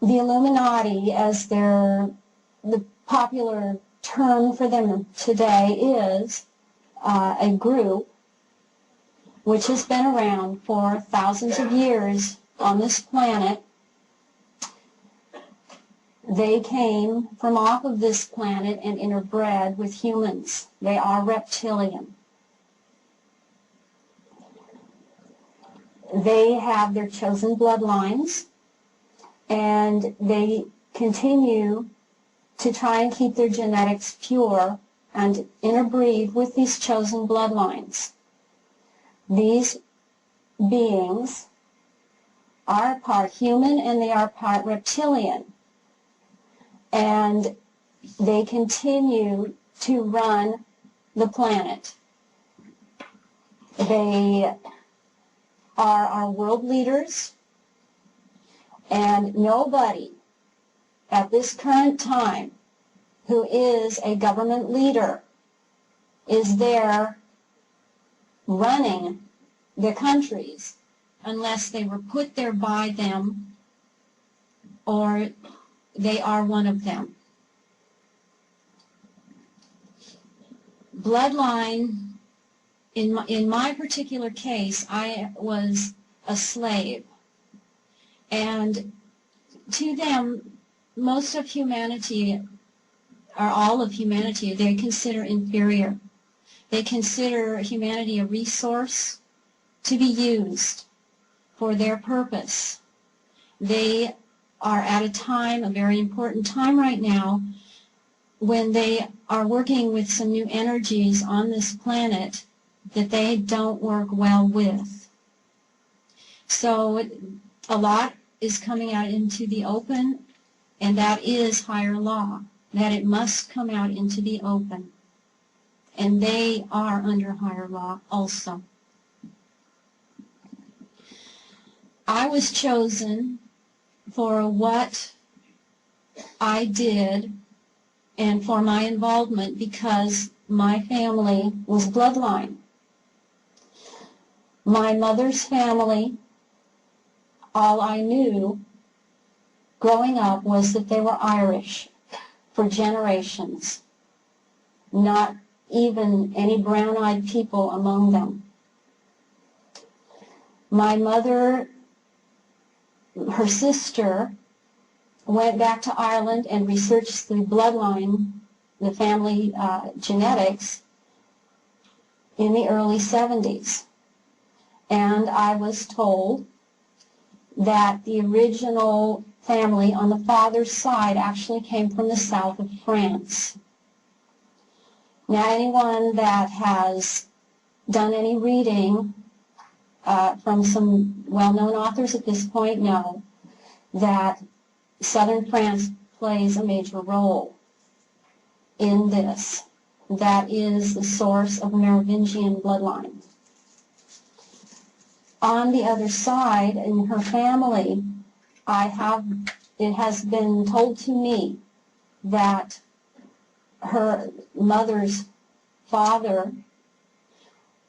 The Illuminati, as the popular term for them today, is a group which has been around for thousands of years on this planet. They came from off of this planet and interbred with humans. They are reptilian. They have their chosen bloodlines, and they continue to try and keep their genetics pure and interbreed with these chosen bloodlines. These beings are part human and they are part reptilian. And they continue to run the planet. They are our world leaders, and nobody at this current time who is a government leader is there running the countries unless they were put there by them or they are one of them. Bloodline, in my particular case, I was a slave. And to them, most of humanity, or all of humanity, they consider inferior. They consider humanity a resource to be used for their purpose. They are at a time, a very important time right now, when they are working with some new energies on this planet that they don't work well with. So a lot is coming out into the open, and that is higher law, that it must come out into the open. And they are under higher law also. I was chosen for what I did and for my involvement because my family was bloodline. My mother's family, all I knew growing up was that they were Irish for generations, not even any brown-eyed people among them. My mother, her sister, went back to Ireland and researched the bloodline, the family genetics, in the early 70s. And I was told that the original family on the father's side actually came from the south of France. Now, anyone that has done any reading from some well-known authors at this point know that southern France plays a major role in this. That is the source of Merovingian bloodline. On the other side, in her family, it has been told to me that her mother's father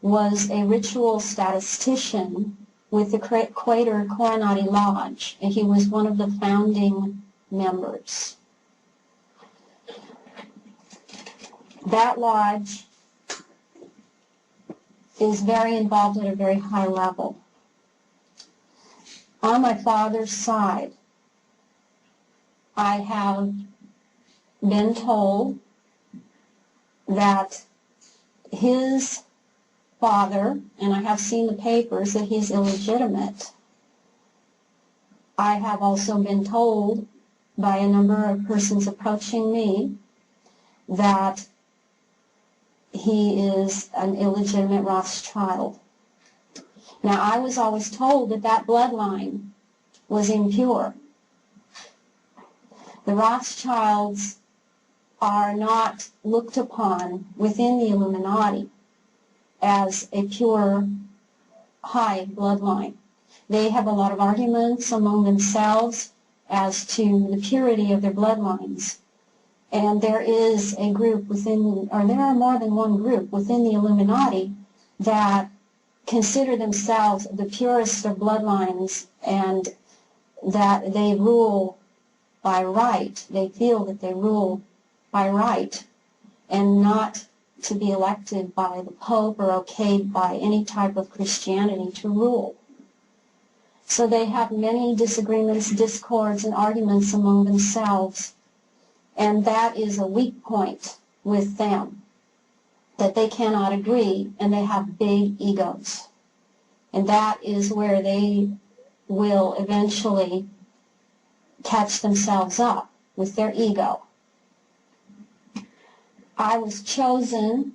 was a ritual statistician with the Quaker Coronati Lodge, and he was one of the founding members. That lodge is very involved at a very high level. On my father's side, I have been told that his father, and I have seen the papers that he's illegitimate. I have also been told by a number of persons approaching me that he is an illegitimate Rothschild. Now, I was always told that that bloodline was impure. The Rothschilds are not looked upon within the Illuminati as a pure, high bloodline. They have a lot of arguments among themselves as to the purity of their bloodlines. And there is a group within, or there are more than one group within the Illuminati that consider themselves the purest of bloodlines and that they rule by right. They feel that they rule by right and not to be elected by the Pope or okayed by any type of Christianity to rule. So they have many disagreements, discords, and arguments among themselves, and that is a weak point with them, that they cannot agree, and they have big egos. And that is where they will eventually catch themselves up with their ego. I was chosen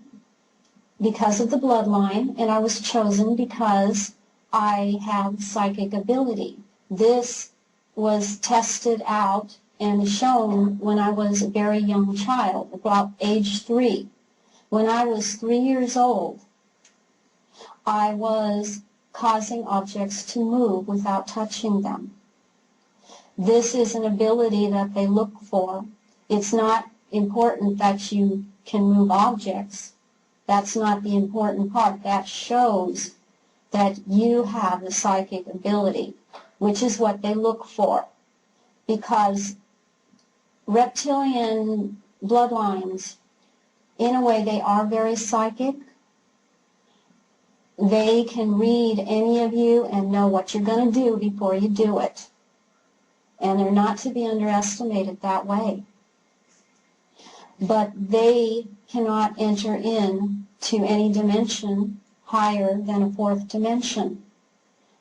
because of the bloodline, and I was chosen because I have psychic ability. This was tested out and shown when I was a very young child, about age 3. When I was 3 years old, I was causing objects to move without touching them. This is an ability that they look for. It's not important that you can move objects. That's not the important part. That shows that you have the psychic ability, which is what they look for. Because reptilian bloodlines, in a way, they are very psychic. They can read any of you and know what you're going to do before you do it. And they're not to be underestimated that way. But they cannot enter into any dimension higher than a 4th dimension.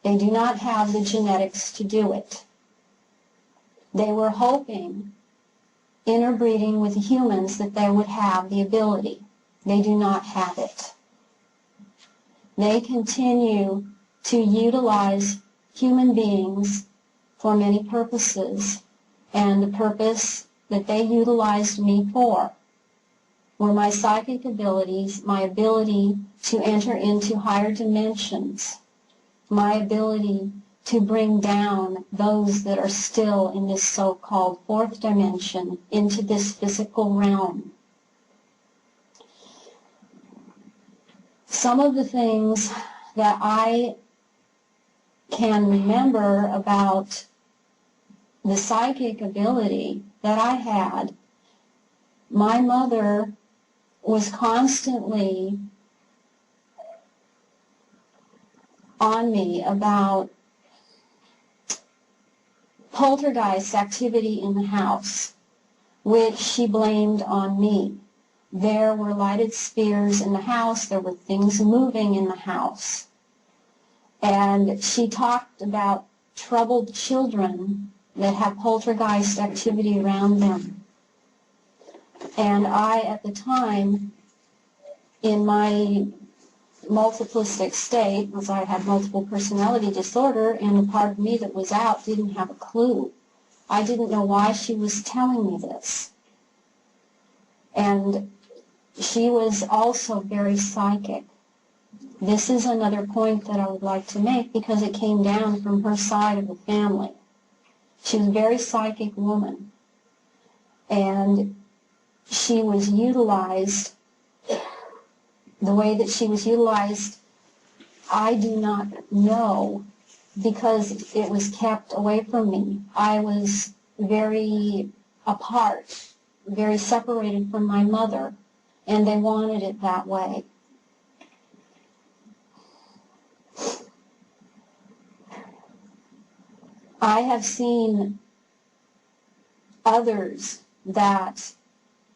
They do not have the genetics to do it. They were hoping, interbreeding with humans, that they would have the ability. They do not have it. They continue to utilize human beings for many purposes, and the purpose that they utilized me for were my psychic abilities, my ability to enter into higher dimensions, my ability to bring down those that are still in this so-called 4th dimension into this physical realm. Some of the things that I can remember about the psychic ability that I had, my mother was constantly on me about poltergeist activity in the house, which she blamed on me. There were lighted spheres in the house. There were things moving in the house. And she talked about troubled children that have poltergeist activity around them. And I, at the time, in my multiplistic state, because I had multiple personality disorder, and the part of me that was out didn't have a clue. I didn't know why she was telling me this. And she was also very psychic. This is another point that I would like to make because it came down from her side of the family. She was a very psychic woman. And she was utilized, the way that she was utilized, I do not know because it was kept away from me. I was very apart, very separated from my mother, and they wanted it that way. I have seen others that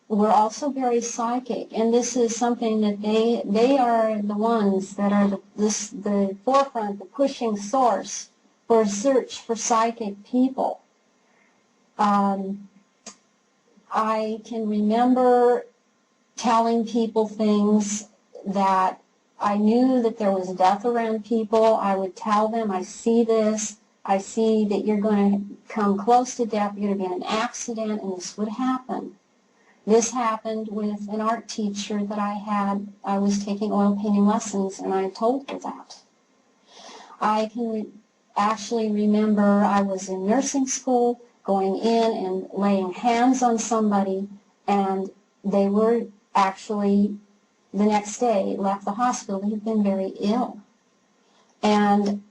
were also very psychic, and this is something that they are the ones that are the forefront, the pushing source for a search for psychic people. I can remember telling people things that I knew that there was death around people. I would tell them, I see this. I see that you're going to come close to death. You're going to be in an accident, and this would happen. This happened with an art teacher that I had. I was taking oil painting lessons, and I told her that. I can actually remember I was in nursing school, going in and laying hands on somebody, and they were actually, the next day, left the hospital. They had been very ill. And